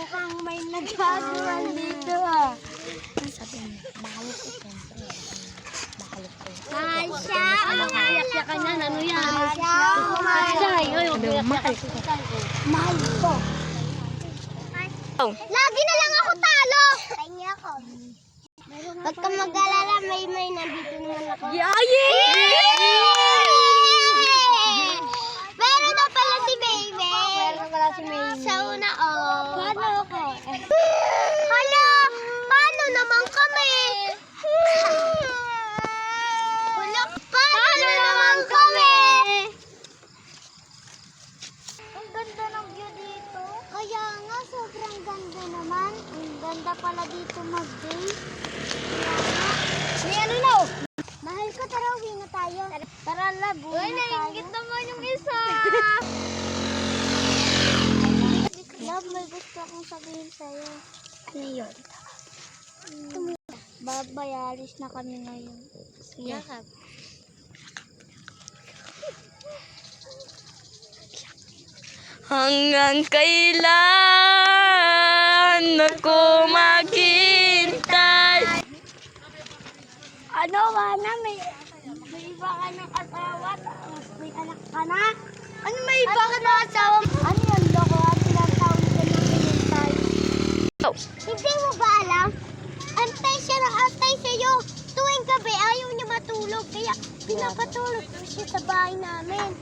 mukhang may nagkagawan dito ah. Sabi mo, bahalot ko siyempre. Bahalot ko. Mahal siya. Iyak ka niyan, ano yan? Mahal siya. Mahal siya. Mahal ko. Mahal ko. Lagi na lang ako talo. Kanya ako. Huwag kang mag-alala, may nandito naman ako. Meron na pala si Baby. Meron na pala si Baby. Sa una, paano ako? Hala, paano naman kami? Wala, paano naman kami? Ang ganda ng view dito. Kaya nga, sobrang ganda naman. Ang ganda pala dito mag-day. May ano na? Mahal ko, tara, uwi na tayo. Tara, love, uwi na tayo. Nainggit naman yung isa. Love, may gusto akong sabihin sa'yo. Ano yun? Babayaris na kami ngayon. Yakap. Hanggang kailan ako maghintay? Ano, Wana? May iba ka ng asawa, tapos may anak ka na? Ano may iba ka ng asawa? Ano yun, loko? Ano lang taon ka nang hinintay? Hindi mo ba alam? Antay siya ng antay sa'yo. Tuwing gabi, ayaw niya matulog. Kaya pinapatulog ko siya sa bahay namin.